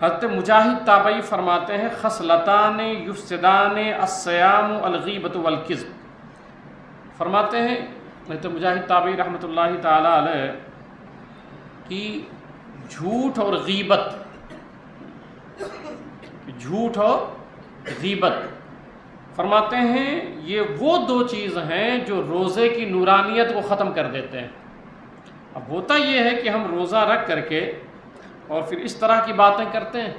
حضرت مجاہد تابعی فرماتے ہیں خصلتان یفسدان الصیام الغیبۃ والکذب، فرماتے ہیں حضرت مجاہد تابعی رحمۃ اللہ تعالی علیہ کہ جھوٹ اور غیبت، جھوٹ اور غیبت فرماتے ہیں یہ وہ دو چیز ہیں جو روزے کی نورانیت کو ختم کر دیتے ہیں۔ اب ہوتا یہ ہے کہ ہم روزہ رکھ کر کے اور پھر اس طرح کی باتیں کرتے ہیں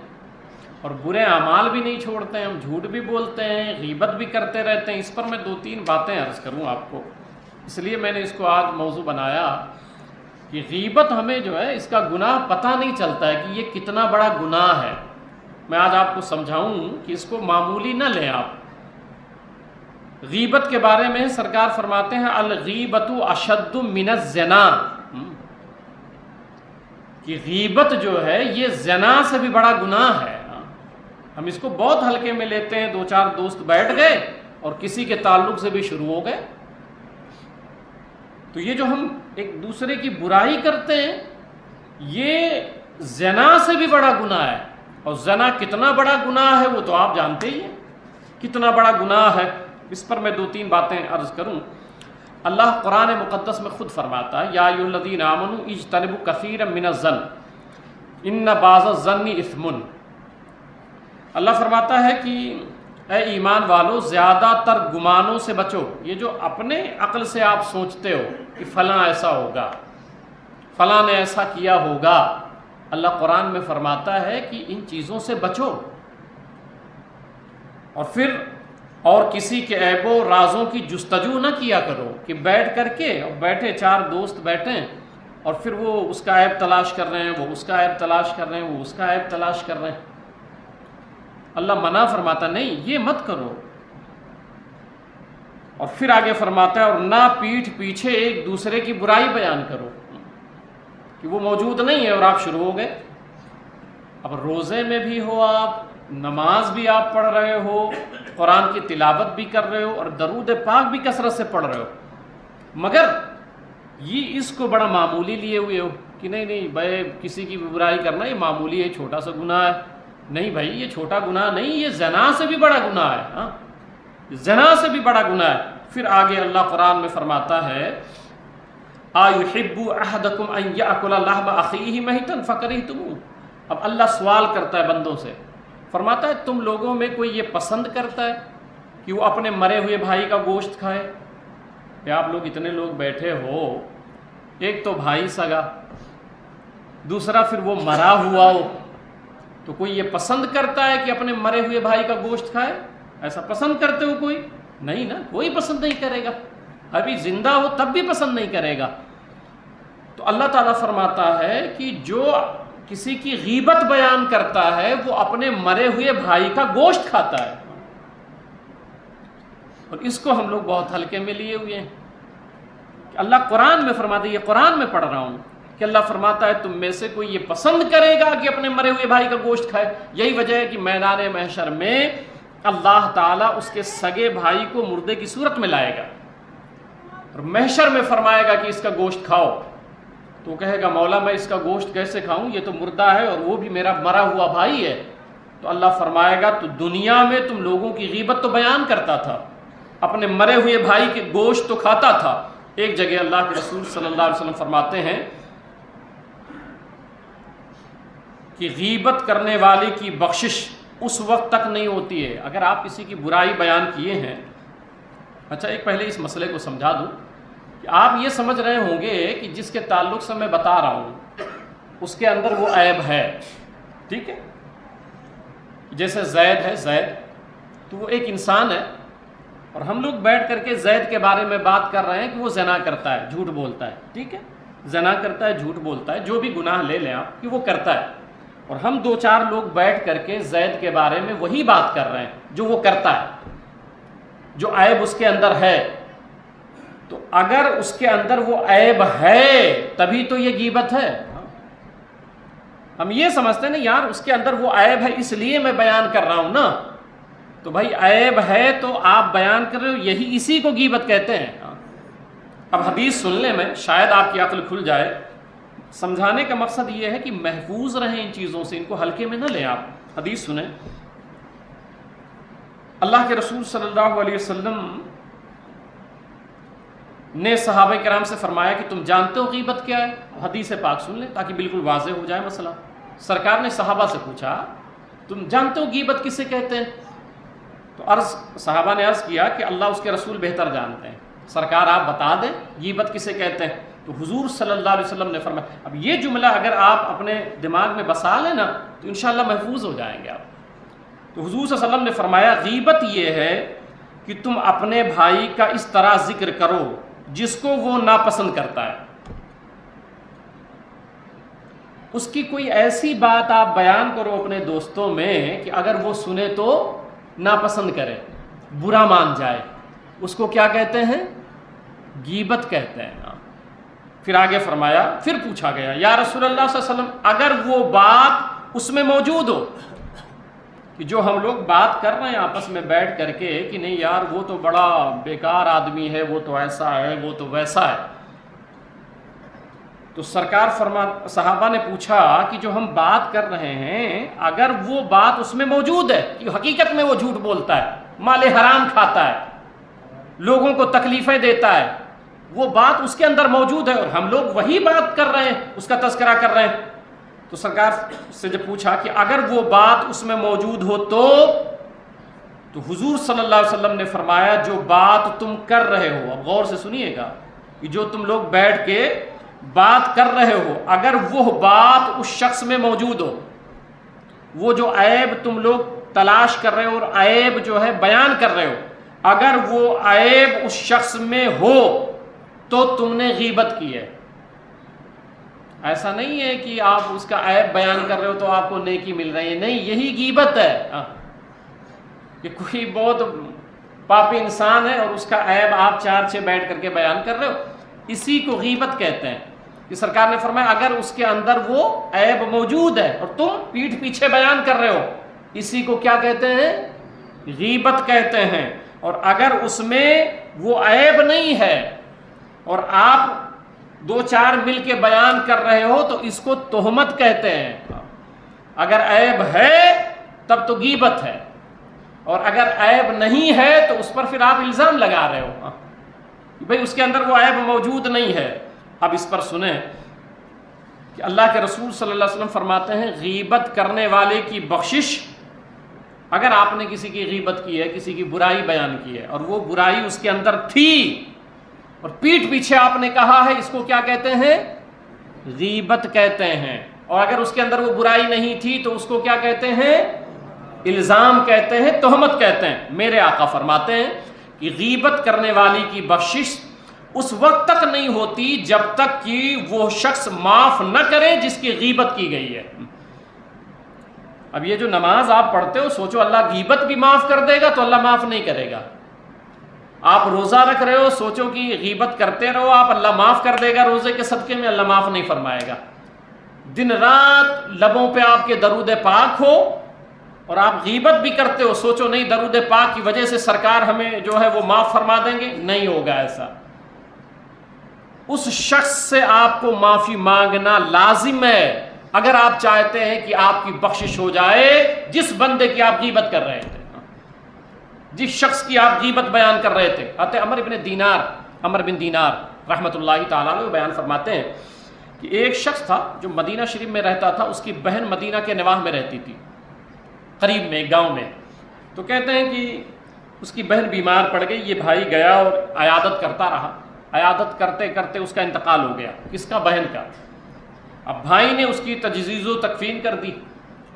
اور برے اعمال بھی نہیں چھوڑتے ہیں، ہم جھوٹ بھی بولتے ہیں، غیبت بھی کرتے رہتے ہیں۔ اس پر میں 2-3 باتیں عرض کروں آپ کو، اس لیے میں نے اس کو آج موضوع بنایا کہ غیبت ہمیں جو ہے اس کا گناہ پتہ نہیں چلتا ہے کہ یہ کتنا بڑا گناہ ہے۔ میں آج آپ کو سمجھاؤں کہ اس کو معمولی نہ لیں آپ۔ غیبت کے بارے میں سرکار فرماتے ہیں الغیبۃ اشد من الزنا، کہ غیبت جو ہے یہ زنا سے بھی بڑا گناہ ہے۔ ہم اس کو بہت ہلکے میں لیتے ہیں، 2-4 دوست بیٹھ گئے اور کسی کے تعلق سے بھی شروع ہو گئے، تو یہ جو ہم ایک دوسرے کی برائی کرتے ہیں یہ زنا سے بھی بڑا گناہ ہے۔ اور زنا کتنا بڑا گناہ ہے وہ تو آپ جانتے ہی ہیں کتنا بڑا گناہ ہے۔ اس پر میں 2-3 باتیں عرض کروں۔ اللہ قرآن مقدس میں خود فرماتا ہے یا ایھا الذین آمنوا اجتنبوا کثیرا من الظن ان بعض الظن اثم۔ اللہ فرماتا ہے کہ اے ایمان والو زیادہ تر گمانوں سے بچو، یہ جو اپنے عقل سے آپ سوچتے ہو کہ فلاں ایسا ہوگا، فلاں نے ایسا کیا ہوگا، اللہ قرآن میں فرماتا ہے کہ ان چیزوں سے بچو۔ اور پھر اور کسی کے عیب و رازوں کی جستجو نہ کیا کرو کہ بیٹھ کر کے اور بیٹھے 4 دوست بیٹھیں اور پھر وہ اس کا عیب تلاش کر رہے ہیں، وہ اس کا عیب تلاش کر رہے ہیں، وہ اس کا عیب تلاش کر رہے ہیں۔ اللہ منع فرماتا نہیں یہ مت کرو۔ اور پھر آگے فرماتا ہے اور نہ پیٹھ پیچھے ایک دوسرے کی برائی بیان کرو کہ وہ موجود نہیں ہے اور آپ شروع ہو گئے۔ اب روزے میں بھی ہو، آپ نماز بھی آپ پڑھ رہے ہو، قرآن کی تلاوت بھی کر رہے ہو اور درود پاک بھی کثرت سے پڑھ رہے ہو، مگر یہ اس کو بڑا معمولی لیے ہوئے ہو کہ نہیں بھائی کسی کی برائی کرنا یہ معمولی ہے، چھوٹا سا گناہ ہے۔ نہیں بھائی یہ چھوٹا گناہ نہیں، یہ زنا سے بھی بڑا گناہ ہے۔ ہاں زنا سے بھی بڑا گناہ ہے۔ پھر آگے اللہ قرآن میں فرماتا ہے أَيُحِبُّ أَحَدُكُمْ أَن يَأْكُلَ لَحْمَ أَخِيهِ مَيْتًا فَكَرِهْتُمُوهُ۔ اب اللہ سوال کرتا ہے بندوں سے، فرماتا ہے تم لوگوں میں کوئی یہ پسند کرتا ہے کہ وہ اپنے مرے ہوئے بھائی کا گوشت کھائے؟ کہ آپ لوگ اتنے لوگ بیٹھے ہو، ایک تو بھائی سگا، دوسرا پھر وہ مرا ہوا ہو، تو کوئی یہ پسند کرتا ہے کہ اپنے مرے ہوئے بھائی کا گوشت کھائے؟ ایسا پسند کرتے ہو کوئی؟ نہیں نا، کوئی پسند نہیں کرے گا، ابھی زندہ ہو تب بھی پسند نہیں کرے گا۔ تو اللہ تعالیٰ فرماتا ہے کہ جو کسی کی غیبت بیان کرتا ہے وہ اپنے مرے ہوئے بھائی کا گوشت کھاتا ہے، اور اس کو ہم لوگ بہت ہلکے میں لیے ہوئے ہیں۔ اللہ قرآن میں فرماتا ہے، یہ قرآن میں پڑھ رہا ہوں کہ اللہ فرماتا ہے تم میں سے کوئی یہ پسند کرے گا کہ اپنے مرے ہوئے بھائی کا گوشت کھائے؟ یہی وجہ ہے کہ میدان محشر میں اللہ تعالیٰ اس کے سگے بھائی کو مردے کی صورت میں لائے گا اور محشر میں فرمائے گا کہ اس کا گوشت کھاؤ، تو کہے گا مولا میں اس کا گوشت کیسے کھاؤں، یہ تو مردہ ہے اور وہ بھی میرا مرا ہوا بھائی ہے۔ تو اللہ فرمائے گا تو دنیا میں تم لوگوں کی غیبت تو بیان کرتا تھا، اپنے مرے ہوئے بھائی کے گوشت تو کھاتا تھا۔ ایک جگہ اللہ کے رسول صلی اللہ علیہ وسلم فرماتے ہیں کہ غیبت کرنے والے کی بخشش اس وقت تک نہیں ہوتی ہے اگر آپ کسی کی برائی بیان کیے ہیں۔ اچھا ایک پہلے اس مسئلے کو سمجھا دوں کہ آپ یہ سمجھ رہے ہوں گے کہ جس کے تعلق سے میں بتا رہا ہوں اس کے اندر وہ عیب ہے، ٹھیک ہے؟ جیسے زید ہے، زید تو وہ ایک انسان ہے اور ہم لوگ بیٹھ کر کے زید کے بارے میں بات کر رہے ہیں کہ وہ زنا کرتا ہے، جھوٹ بولتا ہے، ٹھیک ہے؟ زنا کرتا ہے، جھوٹ بولتا ہے، جو بھی گناہ لے لیں آپ کہ وہ کرتا ہے، اور ہم 2-4 لوگ بیٹھ کر کے زید کے بارے میں وہی بات کر رہے ہیں جو وہ کرتا ہے، جو عیب اس کے اندر ہے۔ تو اگر اس کے اندر وہ عیب ہے تبھی تو یہ غیبت ہے۔ ہم یہ سمجھتے ہیں نا یار اس کے اندر وہ عیب ہے اس لیے میں بیان کر رہا ہوں نا، تو بھائی عیب ہے تو آپ بیان کر رہے ہو، یہی اسی کو غیبت کہتے ہیں۔ اب حدیث سن لیں، میں شاید آپ کی عقل کھل جائے۔ سمجھانے کا مقصد یہ ہے کہ محفوظ رہیں ان چیزوں سے، ان کو ہلکے میں نہ لیں آپ۔ حدیث سنیں، اللہ کے رسول صلی اللہ علیہ وسلم نے صحابہ کرام سے فرمایا کہ تم جانتے ہو غیبت کیا ہے؟ حدیث پاک سن لیں تاکہ بالکل واضح ہو جائے مسئلہ۔ سرکار نے صحابہ سے پوچھا تم جانتے ہو غیبت کسے کہتے ہیں؟ تو صحابہ نے عرض کیا کہ اللہ اس کے رسول بہتر جانتے ہیں، سرکار آپ بتا دیں غیبت کسے کہتے ہیں۔ تو حضور صلی اللہ علیہ وسلم نے فرمایا، اب یہ جملہ اگر آپ اپنے دماغ میں بسا لیں نا تو انشاءاللہ محفوظ ہو جائیں گے آپ۔ تو حضور صلی اللہ علیہ وسلم نے فرمایا غیبت یہ ہے کہ تم اپنے بھائی کا اس طرح ذکر کرو جس کو وہ ناپسند کرتا ہے، اس کی کوئی ایسی بات آپ بیان کرو اپنے دوستوں میں کہ اگر وہ سنے تو ناپسند کرے، برا مان جائے، اس کو کیا کہتے ہیں؟ غیبت کہتے ہیں۔ پھر آگے فرمایا، پھر پوچھا گیا یا رسول اللہ صلی اللہ علیہ وسلم اگر وہ بات اس میں موجود ہو کہ جو ہم لوگ بات کر رہے ہیں آپس میں بیٹھ کر کے کہ نہیں یار وہ تو بڑا بیکار آدمی ہے، وہ تو ایسا ہے، وہ تو ویسا ہے، تو سرکار صحابہ نے پوچھا کہ جو ہم بات کر رہے ہیں اگر وہ بات اس میں موجود ہے کہ حقیقت میں وہ جھوٹ بولتا ہے، مال حرام کھاتا ہے، لوگوں کو تکلیفیں دیتا ہے، وہ بات اس کے اندر موجود ہے اور ہم لوگ وہی بات کر رہے ہیں، اس کا تذکرہ کر رہے ہیں، تو سرکار سے جب پوچھا کہ اگر وہ بات اس میں موجود ہو تو حضور صلی اللہ علیہ وسلم نے فرمایا جو بات تم کر رہے ہو، اب غور سے سنیے گا، کہ جو تم لوگ بیٹھ کے بات کر رہے ہو اگر وہ بات اس شخص میں موجود ہو، وہ جو عیب تم لوگ تلاش کر رہے ہو اور عیب جو ہے بیان کر رہے ہو، اگر وہ عیب اس شخص میں ہو تو تم نے غیبت کی ہے۔ ایسا نہیں ہے کہ آپ اس کا عیب بیان کر رہے ہو تو آپ کو نیکی مل رہی ہے، نہیں، یہی غیبت ہے کہ کوئی بہت پاپی انسان ہے اور اس کا عیب آپ 4-6 بیٹھ کر کے بیان کر رہے ہو، اسی کو غیبت کہتے ہیں۔ کہ سرکار نے فرمایا اگر اس کے اندر وہ عیب موجود ہے اور تم پیٹھ پیچھے بیان کر رہے ہو، اسی کو کیا کہتے ہیں؟ غیبت کہتے ہیں۔ اور اگر اس میں وہ عیب نہیں ہے اور آپ 2-4 مل کے بیان کر رہے ہو تو اس کو تہمت کہتے ہیں۔ اگر عیب ہے تب تو غیبت ہے، اور اگر عیب نہیں ہے تو اس پر پھر آپ الزام لگا رہے ہو بھئی اس کے اندر وہ عیب موجود نہیں ہے۔ اب اس پر سنیں کہ اللہ کے رسول صلی اللہ علیہ وسلم فرماتے ہیں غیبت کرنے والے کی بخشش، اگر آپ نے کسی کی غیبت کی ہے، کسی کی برائی بیان کی ہے اور وہ برائی اس کے اندر تھی اور پیٹھ پیچھے آپ نے کہا ہے، اس کو کیا کہتے ہیں؟ غیبت کہتے ہیں۔ اور اگر اس کے اندر وہ برائی نہیں تھی تو اس کو کیا کہتے ہیں؟ الزام کہتے ہیں، تہمت کہتے ہیں۔ میرے آقا فرماتے ہیں کہ غیبت کرنے والی کی بخشش اس وقت تک نہیں ہوتی جب تک کہ وہ شخص معاف نہ کرے جس کی غیبت کی گئی ہے۔ اب یہ جو نماز آپ پڑھتے ہو، سوچو اللہ غیبت بھی معاف کر دے گا تو اللہ معاف نہیں کرے گا۔ آپ روزہ رکھ رہے ہو، سوچو کہ غیبت کرتے رہو آپ، اللہ معاف کر دے گا روزے کے صدقے میں، اللہ معاف نہیں فرمائے گا۔ دن رات لبوں پہ آپ کے درود پاک ہو اور آپ غیبت بھی کرتے ہو، سوچو نہیں درود پاک کی وجہ سے سرکار ہمیں جو ہے وہ معاف فرما دیں گے، نہیں ہوگا ایسا۔ اس شخص سے آپ کو معافی مانگنا لازم ہے اگر آپ چاہتے ہیں کہ آپ کی بخشش ہو جائے جس بندے کی آپ غیبت کر رہے تھے، جس شخص کی آپ غیبت بیان کر رہے تھے۔ حضرت عمر بن دینار رحمۃ اللہ تعالیٰ عنہ بیان فرماتے ہیں کہ ایک شخص تھا جو مدینہ شریف میں رہتا تھا، اس کی بہن مدینہ کے نواح میں رہتی تھی، قریب میں ایک گاؤں میں۔ تو کہتے ہیں کہ اس کی بہن بیمار پڑ گئی، یہ بھائی گیا اور عیادت کرتا رہا، عیادت کرتے کرتے اس کا انتقال ہو گیا۔ کس کا؟ بہن کا۔ اب بھائی نے اس کی تجہیز و تکفین کر دی،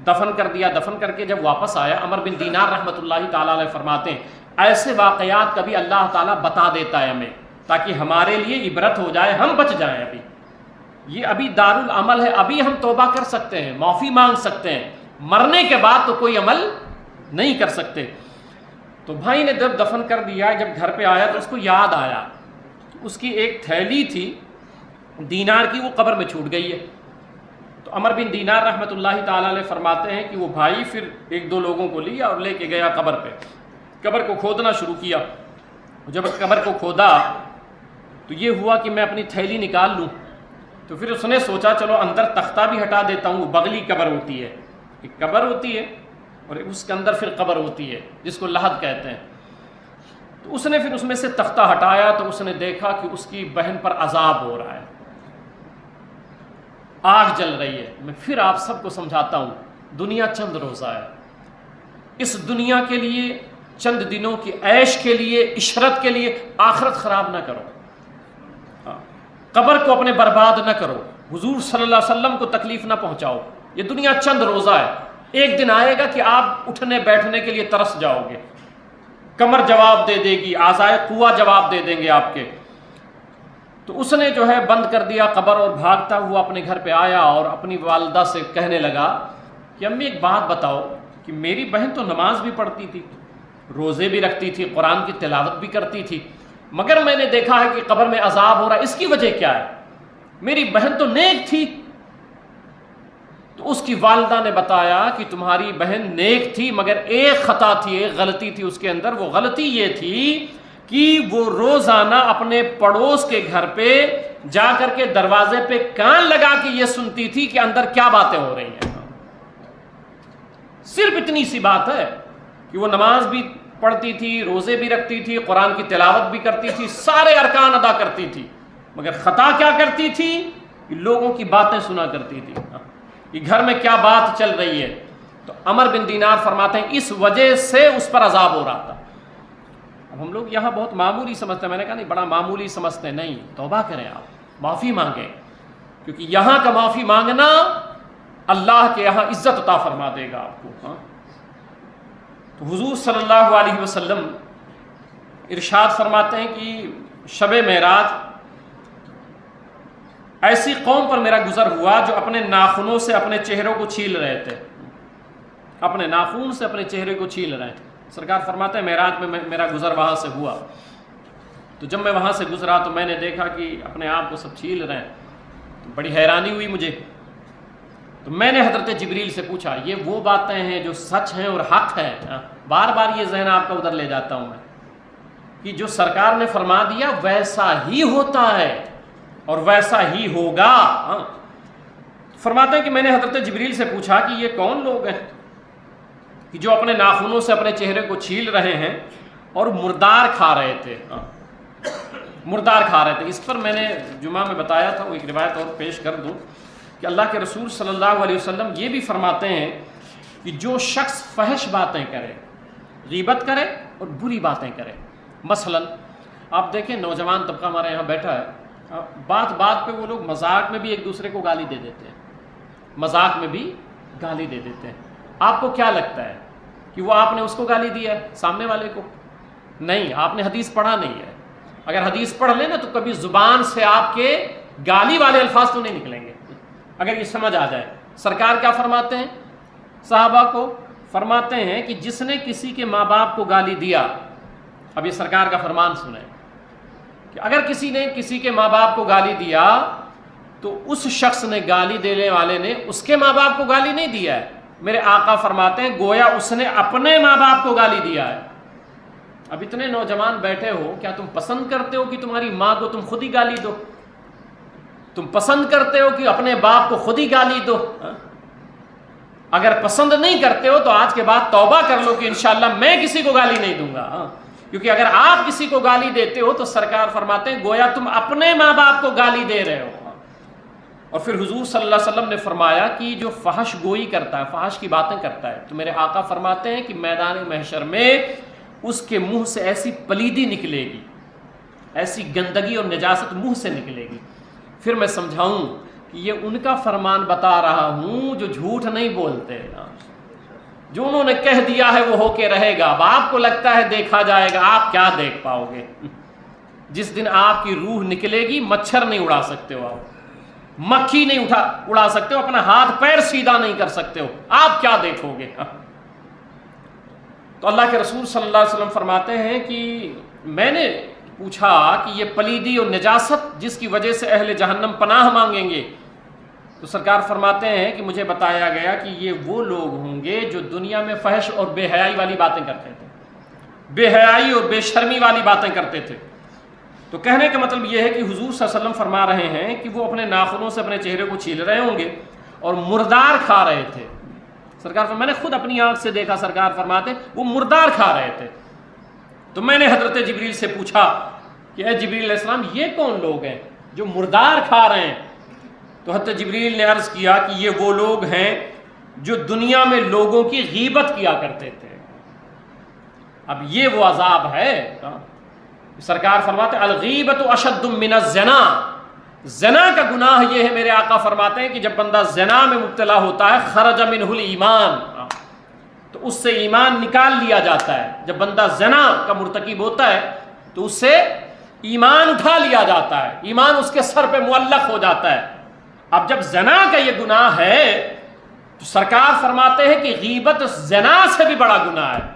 دفن کر دیا۔ دفن کر کے جب واپس آیا، عمر بن دینار رحمۃ اللہ تعالیٰ علیہ فرماتے ہیں ایسے واقعات کبھی اللہ تعالیٰ بتا دیتا ہے ہمیں تاکہ ہمارے لیے عبرت ہو جائے، ہم بچ جائیں۔ ابھی دارالعمل ہے، ابھی ہم توبہ کر سکتے ہیں، معافی مانگ سکتے ہیں، مرنے کے بعد تو کوئی عمل نہیں کر سکتے۔ تو بھائی نے جب دفن کر دیا، جب گھر پہ آیا تو اس کو یاد آیا اس کی ایک تھیلی تھی دینار کی، وہ قبر میں چھوٹ گئی ہے۔ تو عمر بن دینار رحمۃ اللہ تعالیٰ علیہ فرماتے ہیں کہ وہ بھائی پھر 1-2 لوگوں کو لیا اور لے کے گیا قبر پہ، قبر کو کھودنا شروع کیا۔ جب قبر کو کھودا تو یہ ہوا کہ میں اپنی تھیلی نکال لوں تو پھر اس نے سوچا چلو اندر تختہ بھی ہٹا دیتا ہوں. بغلی قبر ہوتی ہے، ایک قبر ہوتی ہے اور اس کے اندر پھر قبر ہوتی ہے جس کو لحد کہتے ہیں. تو اس نے پھر اس میں سے تختہ ہٹایا تو اس نے دیکھا کہ اس کی بہن پر عذاب ہو رہا ہے، آگ جل رہی ہے. میں پھر آپ سب کو سمجھاتا ہوں، دنیا چند روزہ ہے. اس دنیا کے لیے، چند دنوں کی عیش کے لیے، عشرت کے لیے آخرت خراب نہ کرو. قبر کو اپنے برباد نہ کرو. حضور صلی اللہ علیہ وسلم کو تکلیف نہ پہنچاؤ. یہ دنیا چند روزہ ہے. ایک دن آئے گا کہ آپ اٹھنے بیٹھنے کے لیے ترس جاؤ گے، کمر جواب دے دے گی، اعضائے قوہ جواب دے دیں گے آپ کے. تو اس نے جو ہے بند کر دیا قبر اور بھاگتا ہوا اپنے گھر پہ آیا اور اپنی والدہ سے کہنے لگا کہ امی ایک بات بتاؤ کہ میری بہن تو نماز بھی پڑھتی تھی، روزے بھی رکھتی تھی، قرآن کی تلاوت بھی کرتی تھی، مگر میں نے دیکھا ہے کہ قبر میں عذاب ہو رہا ہے، اس کی وجہ کیا ہے؟ میری بہن تو نیک تھی. تو اس کی والدہ نے بتایا کہ تمہاری بہن نیک تھی مگر ایک خطا تھی، ایک غلطی تھی اس کے اندر. وہ غلطی یہ تھی کہ وہ روزانہ اپنے پڑوس کے گھر پہ جا کر کے دروازے پہ کان لگا کے یہ سنتی تھی کہ اندر کیا باتیں ہو رہی ہیں. صرف اتنی سی بات ہے کہ وہ نماز بھی پڑھتی تھی، روزے بھی رکھتی تھی، قرآن کی تلاوت بھی کرتی تھی، سارے ارکان ادا کرتی تھی، مگر خطا کیا کرتی تھی کہ لوگوں کی باتیں سنا کرتی تھی کہ گھر میں کیا بات چل رہی ہے. تو عمر بن دینار فرماتے ہیں اس وجہ سے اس پر عذاب ہو رہا تھا. اب ہم لوگ یہاں بہت معمولی سمجھتے ہیں، میں نے کہا نہیں، بڑا معمولی سمجھتے ہیں. نہیں، توبہ کریں، آپ معافی مانگیں، کیونکہ یہاں کا معافی مانگنا اللہ کے یہاں عزت عطا فرما دے گا آپ کو. تو حضور صلی اللہ علیہ وسلم ارشاد فرماتے ہیں کہ شب معراج ایسی قوم پر میرا گزر ہوا جو اپنے ناخنوں سے اپنے چہروں کو چھیل رہے تھے، اپنے ناخون سے اپنے چہرے کو چھیل رہے تھے. سرکار فرماتے ہیں معراج میں میرا گزر وہاں سے ہوا. تو جب میں وہاں سے گزرا تو میں نے دیکھا کہ اپنے آپ کو سب چھیل رہے ہیں. تو بڑی حیرانی ہوئی مجھے. تو میں نے حضرت جبریل سے پوچھا یہ وہ باتیں ہیں جو سچ ہیں اور حق ہیں؟ بار بار یہ ذہن آپ کا ادھر لے جاتا ہوں میں کہ جو سرکار نے فرما دیا ویسا ہی ہوتا ہے اور ویسا ہی ہوگا. فرماتے ہیں کہ میں نے حضرت جبریل سے پوچھا کہ یہ کون لوگ ہیں کہ جو اپنے ناخنوں سے اپنے چہرے کو چھیل رہے ہیں اور مردار کھا رہے تھے. مردار کھا رہے تھے. اس پر میں نے جمعہ میں بتایا تھا، وہ ایک روایت اور پیش کر دوں کہ اللہ کے رسول صلی اللہ علیہ وسلم یہ بھی فرماتے ہیں کہ جو شخص فحش باتیں کرے، غیبت کرے اور بری باتیں کرے. مثلا آپ دیکھیں نوجوان طبقہ ہمارے یہاں بیٹھا ہے، بات بات پہ وہ لوگ مذاق میں بھی ایک دوسرے کو گالی دے دیتے ہیں، مذاق میں بھی گالی دے دیتے ہیں. آپ کو کیا لگتا ہے کہ وہ آپ نے اس کو گالی دیا ہے سامنے والے کو؟ نہیں، آپ نے حدیث پڑھا نہیں ہے. اگر حدیث پڑھ لیں نا تو کبھی زبان سے آپ کے گالی والے الفاظ تو نہیں نکلیں گے اگر یہ سمجھ آ جائے. سرکار کیا فرماتے ہیں صحابہ کو؟ فرماتے ہیں کہ جس نے کسی کے ماں باپ کو گالی دیا، اب یہ سرکار کا فرمان سنیں کہ اگر کسی نے کسی کے ماں باپ کو گالی دیا تو اس شخص نے، گالی دینے والے نے، اس کے ماں باپ کو گالی نہیں دیا ہے. میرے آقا فرماتے ہیں گویا اس نے اپنے ماں باپ کو گالی دیا ہے. اب اتنے نوجوان بیٹھے ہو، کیا تم پسند کرتے ہو کہ تمہاری ماں کو تم خود ہی گالی دو؟ تم پسند کرتے ہو کہ اپنے باپ کو خود ہی گالی دو؟ اگر پسند نہیں کرتے ہو تو آج کے بعد توبہ کر لو کہ انشاءاللہ میں کسی کو گالی نہیں دوں گا. کیونکہ اگر آپ کسی کو گالی دیتے ہو تو سرکار فرماتے ہیں گویا تم اپنے ماں باپ کو گالی دے رہے ہو. اور پھر حضور صلی اللہ علیہ وسلم نے فرمایا کہ جو فحش گوئی کرتا ہے، فحش کی باتیں کرتا ہے، تو میرے آقا فرماتے ہیں کہ میدان محشر میں اس کے منہ سے ایسی پلیدی نکلے گی، ایسی گندگی اور نجاست منہ سے نکلے گی. پھر میں سمجھاؤں کہ یہ ان کا فرمان بتا رہا ہوں جو جھوٹ نہیں بولتے، جو انہوں نے کہہ دیا ہے وہ ہو کے رہے گا. اب آپ کو لگتا ہے دیکھا جائے گا، آپ کیا دیکھ پاؤ گے؟ جس دن آپ کی روح نکلے گی مچھر نہیں اڑا سکتے ہو، آپ مکھی نہیں اڑا سکتے ہو، اپنا ہاتھ پیر سیدھا نہیں کر سکتے ہو، آپ کیا دیکھو گے؟ تو اللہ کے رسول صلی اللہ علیہ وسلم فرماتے ہیں کہ میں نے پوچھا کہ یہ پلیدی اور نجاست جس کی وجہ سے اہل جہنم پناہ مانگیں گے، تو سرکار فرماتے ہیں کہ مجھے بتایا گیا کہ یہ وہ لوگ ہوں گے جو دنیا میں فحش اور بے حیائی والی باتیں کرتے تھے، بے حیائی اور بے شرمی والی باتیں کرتے تھے. تو کہنے کا مطلب یہ ہے کہ حضور صلی اللہ علیہ وسلم فرما رہے ہیں کہ وہ اپنے ناخنوں سے اپنے چہرے کو چھیل رہے ہوں گے اور مردار کھا رہے تھے. سرکار میں نے خود اپنی آنکھ سے دیکھا، سرکار فرماتے وہ مردار کھا رہے تھے. تو میں نے حضرت جبریل سے پوچھا کہ اے جبریل علیہ السلام یہ کون لوگ ہیں جو مردار کھا رہے ہیں؟ تو حضرت جبریل نے عرض کیا کہ یہ وہ لوگ ہیں جو دنیا میں لوگوں کی غیبت کیا کرتے تھے. اب یہ وہ عذاب ہے. سرکار فرماتے الغیبت اشد من الزنا، زنا کا گناہ یہ ہے، میرے آقا فرماتے ہیں کہ جب بندہ زنا میں مبتلا ہوتا ہے خرج منہ الایمان، تو اس سے ایمان نکال لیا جاتا ہے. جب بندہ زنا کا مرتکب ہوتا ہے تو اس سے ایمان اٹھا لیا جاتا ہے، ایمان اس کے سر پہ معلق ہو جاتا ہے. اب جب زنا کا یہ گناہ ہے تو سرکار فرماتے ہیں کہ غیبت زنا سے بھی بڑا گناہ ہے.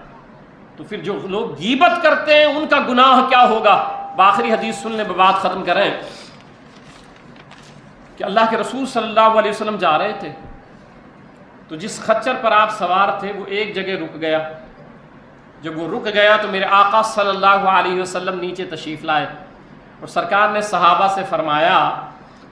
تو پھر جو لوگ غیبت کرتے ہیں ان کا گناہ کیا ہوگا؟ آخری حدیث سننے میں بات ختم کریں کہ اللہ کے رسول صلی اللہ علیہ وسلم جا رہے تھے تو جس خچر پر آپ سوار تھے وہ ایک جگہ رک گیا. جب وہ رک گیا تو میرے آقا صلی اللہ علیہ وسلم نیچے تشریف لائے اور سرکار نے صحابہ سے فرمایا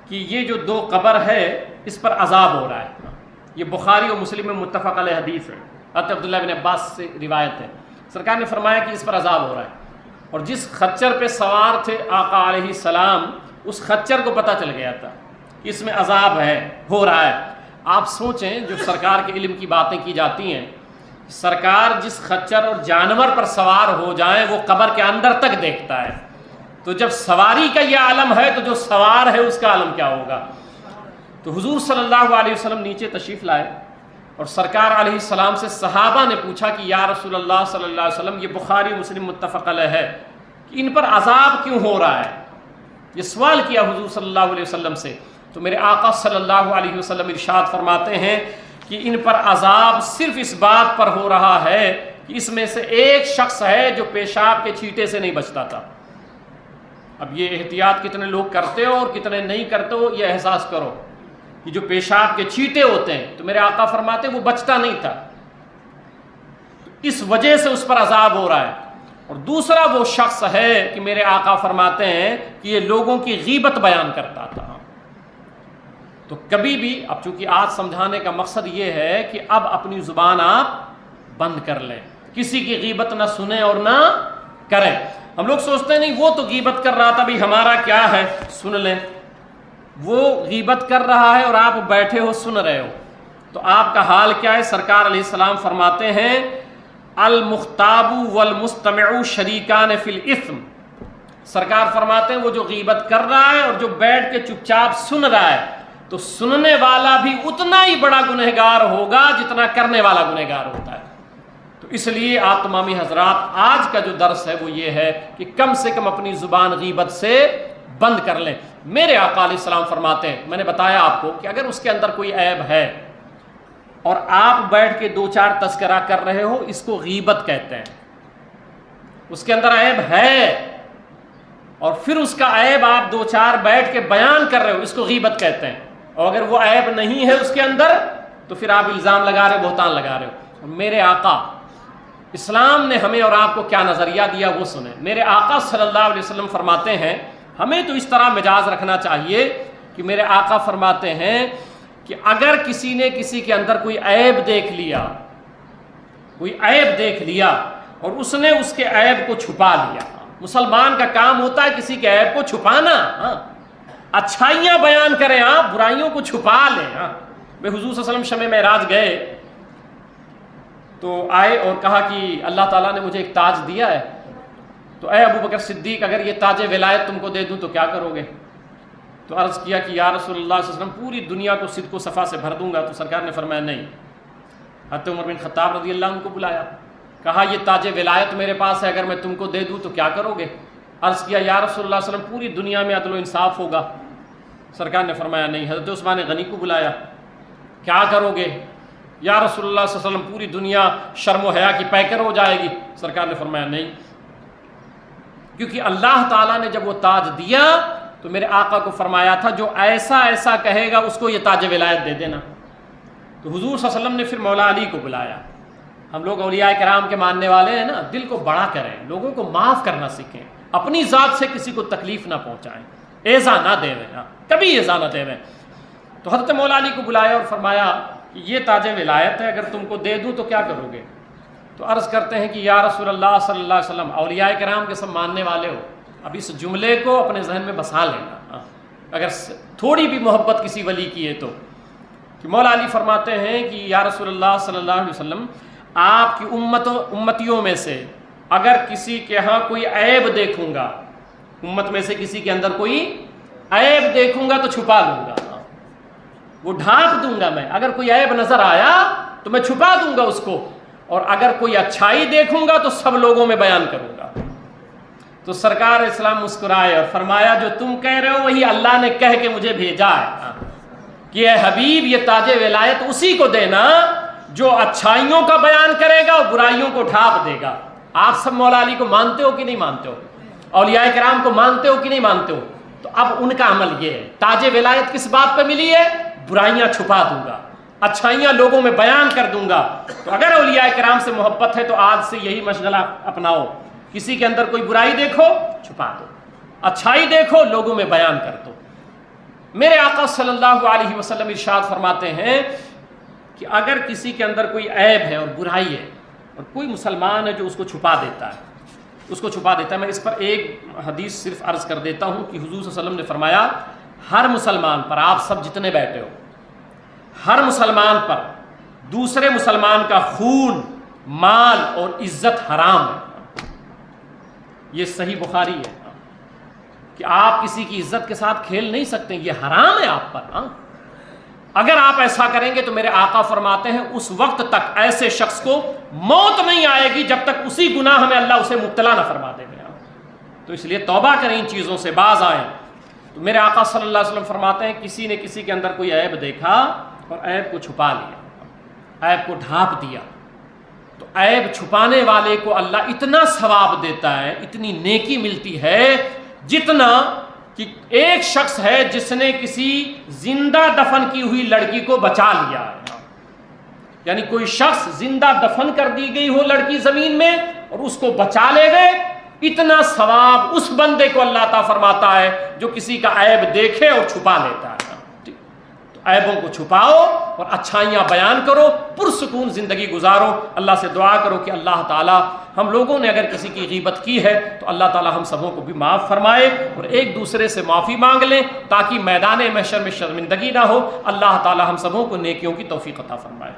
کہ یہ جو 2 قبر ہے اس پر عذاب ہو رہا ہے. یہ بخاری اور مسلم میں متفق علیہ حدیث ہے، حضرت عبداللہ بن عباس سے روایت ہے. سرکار نے فرمایا کہ اس پر عذاب ہو رہا ہے. اور جس خچر پہ سوار تھے آقا علیہ السلام اس خچر کو پتہ چل گیا تھا کہ اس میں عذاب ہے، ہو رہا ہے. آپ سوچیں جو سرکار کے علم کی باتیں کی جاتی ہیں، سرکار جس خچر اور جانور پر سوار ہو جائیں وہ قبر کے اندر تک دیکھتا ہے. تو جب سواری کا یہ عالم ہے تو جو سوار ہے اس کا عالم کیا ہوگا؟ تو حضور صلی اللہ علیہ وسلم نیچے تشریف لائے اور سرکار علیہ السلام سے صحابہ نے پوچھا کہ یا رسول اللہ صلی اللہ علیہ وسلم، یہ بخاری مسلم متفق علیہ ہے کہ ان پر عذاب کیوں ہو رہا ہے؟ یہ سوال کیا حضور صلی اللہ علیہ وسلم سے. تو میرے آقا صلی اللہ علیہ وسلم ارشاد فرماتے ہیں کہ ان پر عذاب صرف اس بات پر ہو رہا ہے کہ اس میں سے ایک شخص ہے جو پیشاب کے چھینٹے سے نہیں بچتا تھا. اب یہ احتیاط کتنے لوگ کرتے ہو اور کتنے نہیں کرتے ہو یہ احساس کرو کہ جو پیشاب کے چھینٹے ہوتے ہیں تو میرے آقا فرماتے ہیں وہ بچتا نہیں تھا، اس وجہ سے اس پر عذاب ہو رہا ہے. اور دوسرا وہ شخص ہے کہ میرے آقا فرماتے ہیں کہ یہ لوگوں کی غیبت بیان کرتا تھا. تو کبھی بھی، اب چونکہ آج سمجھانے کا مقصد یہ ہے کہ اب اپنی زبان آپ بند کر لیں، کسی کی غیبت نہ سنیں اور نہ کریں. ہم لوگ سوچتے ہیں نہیں وہ تو غیبت کر رہا تھا، بھی ہمارا کیا ہے، سن لیں. وہ غیبت کر رہا ہے اور آپ بیٹھے ہو سن رہے ہو تو آپ کا حال کیا ہے؟ سرکار علیہ السلام فرماتے ہیں المختاب والمستمع شریکان فی الاثم. سرکار فرماتے ہیں وہ جو غیبت کر رہا ہے اور جو بیٹھ کے چپ چاپ سن رہا ہے تو سننے والا بھی اتنا ہی بڑا گنہگار ہوگا جتنا کرنے والا گنہگار ہوتا ہے. تو اس لیے آپ تمامی حضرات آج کا جو درس ہے وہ یہ ہے کہ کم سے کم اپنی زبان غیبت سے بند کر لیں. میرے آقا علیہ السلام فرماتے ہیں، میں نے بتایا آپ کو کہ اگر اس کے اندر کوئی عیب ہے اور آپ بیٹھ کے 2-4 تذکرہ کر رہے ہو اس کو غیبت کہتے ہیں. اس کے اندر عیب ہے اور پھر اس کا عیب آپ 2-4 بیٹھ کے بیان کر رہے ہو اس کو غیبت کہتے ہیں. اور اگر وہ عیب نہیں ہے اس کے اندر تو پھر آپ الزام لگا رہے ہو، بہتان لگا رہے ہو. میرے آقا اسلام نے ہمیں اور آپ کو کیا نظریہ دیا وہ سنیں. میرے آقا صلی اللہ علیہ وسلم فرماتے ہیں ہمیں تو اس طرح مزاج رکھنا چاہیے کہ میرے آقا فرماتے ہیں کہ اگر کسی نے کسی کے اندر کوئی عیب دیکھ لیا، کوئی عیب دیکھ لیا اور اس نے اس کے عیب کو چھپا لیا. مسلمان کا کام ہوتا ہے کسی کے عیب کو چھپانا، اچھائیاں بیان کریں، آپ برائیوں کو چھپا لیں. میں حضور صلی اللہ علیہ وسلم شب معراج گئے تو آئے اور کہا کہ اللہ تعالیٰ نے مجھے ایک تاج دیا ہے تو اے ابو بکر صدیق اگر یہ تاج ولایت تم کو دے دوں تو کیا کرو گے؟ تو عرض کیا کہ یا رسول اللہ صلی اللہ علیہ وسلم پوری دنیا کو صدق و صفا سے بھر دوں گا. تو سرکار نے فرمایا نہیں. حضرت عمر بن خطاب رضی اللہ عنہ کو بلایا، کہا یہ تاج ولایت میرے پاس ہے، اگر میں تم کو دے دوں تو کیا کرو گے؟ عرض کیا یا رسول اللہ صلی اللہ علیہ وسلم پوری دنیا میں عدل و انصاف ہوگا. سرکار نے فرمایا نہیں. حضرت عثمان غنی کو بلایا، کیا کرو گے؟ یا رسول اللہ صلی اللہ علیہ وسلم پوری دنیا شرم و حیا کی پیکر ہو جائے گی. سرکار نے فرمایا نہیں، کیونکہ اللہ تعالیٰ نے جب وہ تاج دیا تو میرے آقا کو فرمایا تھا جو ایسا ایسا کہے گا اس کو یہ تاج ولایت دے دینا. تو حضور صلی اللہ علیہ وسلم نے پھر مولا علی کو بلایا. ہم لوگ اولیاء کرام کے ماننے والے ہیں نا، دل کو بڑا کریں، لوگوں کو معاف کرنا سیکھیں. اپنی ذات سے کسی کو تکلیف نہ پہنچائیں، ایذا نہ دے ویں، کبھی ایذا نہ دے ویں۔ تو حضرت مولا علی کو بلایا اور فرمایا کہ یہ تاج ولایت ہے، اگر تم کو دے دوں تو کیا کرو گے؟ تو عرض کرتے ہیں کہ یا رسول اللہ صلی اللہ علیہ وسلم، اولیاء کرام کے سب ماننے والے ہو، اب اس جملے کو اپنے ذہن میں بسا لینا، اگر تھوڑی بھی محبت کسی ولی کی ہے تو۔ کہ مولا علی فرماتے ہیں کہ یا رسول اللہ صلی اللہ علیہ وسلم، آپ کی امتیوں میں سے اگر کسی کے ہاں کوئی عیب دیکھوں گا، امت میں سے کسی کے اندر کوئی عیب دیکھوں گا تو چھپا لوں گا، وہ ڈھانپ دوں گا میں۔ اگر کوئی عیب نظر آیا تو میں چھپا دوں گا اس کو، اور اگر کوئی اچھائی دیکھوں گا تو سب لوگوں میں بیان کروں گا۔ تو سرکار اسلام مسکرائے اور فرمایا جو تم کہہ رہے ہو وہی اللہ نے کہہ کے مجھے بھیجا ہے کہ اے حبیب یہ تاج ولایت اسی کو دینا جو اچھائیوں کا بیان کرے گا اور برائیوں کو ڈھانپ دے گا۔ آپ سب مولا علی کو مانتے ہو کہ نہیں مانتے ہو؟ اولیاء کرام کو مانتے ہو کہ نہیں مانتے ہو؟ تو اب ان کا عمل یہ ہے، تاج ولایت کس بات پہ ملی ہے؟ برائیاں چھپا دوں گا، اچھائیاں لوگوں میں بیان کر دوں گا۔ تو اگر اولیاء کرام سے محبت ہے تو آج سے یہی مشغلہ اپناؤ، کسی کے اندر کوئی برائی دیکھو چھپا دو، اچھائی دیکھو لوگوں میں بیان کر دو۔ میرے آقا صلی اللہ علیہ وسلم ارشاد فرماتے ہیں کہ اگر کسی کے اندر کوئی عیب ہے اور برائی ہے اور کوئی مسلمان ہے جو اس کو چھپا دیتا ہے، میں اس پر ایک حدیث صرف عرض کر دیتا ہوں کہ حضور صلی اللہ علیہ وسلم نے فرمایا ہر مسلمان پر، آپ سب جتنے بیٹھے ہو، ہر مسلمان پر دوسرے مسلمان کا خون، مال اور عزت حرام ہے۔ یہ صحیح بخاری ہے کہ آپ کسی کی عزت کے ساتھ کھیل نہیں سکتے، یہ حرام ہے آپ پر۔ اگر آپ ایسا کریں گے تو میرے آقا فرماتے ہیں اس وقت تک ایسے شخص کو موت نہیں آئے گی جب تک اسی گناہ میں اللہ اسے مبتلا نہ فرما دے گا۔ تو اس لیے توبہ کریں، ان چیزوں سے باز آئیں۔ تو میرے آقا صلی اللہ علیہ وسلم فرماتے ہیں کسی نے کسی کے اندر کوئی عیب دیکھا اور عیب کو چھپا لیا، عیب کو ڈھانپ دیا، تو عیب چھپانے والے کو اللہ اتنا ثواب دیتا ہے، اتنی نیکی ملتی ہے جتنا کہ ایک شخص ہے جس نے کسی زندہ دفن کی ہوئی لڑکی کو بچا لیا ہے۔ یعنی کوئی شخص زندہ دفن کر دی گئی ہو لڑکی زمین میں اور اس کو بچا لے گئے، اتنا ثواب اس بندے کو اللہ تعالیٰ فرماتا ہے جو کسی کا عیب دیکھے اور چھپا لیتا ہے۔ تو عیبوں کو چھپاؤ اور اچھائیاں بیان کرو، پرسکون زندگی گزارو۔ اللہ سے دعا کرو کہ اللہ تعالیٰ ہم لوگوں نے اگر کسی کی غیبت کی ہے تو اللہ تعالیٰ ہم سبوں کو بھی معاف فرمائے اور ایک دوسرے سے معافی مانگ لیں تاکہ میدان محشر میں شرمندگی نہ ہو۔ اللہ تعالیٰ ہم سبوں کو نیکیوں کی توفیق عطا فرمائے۔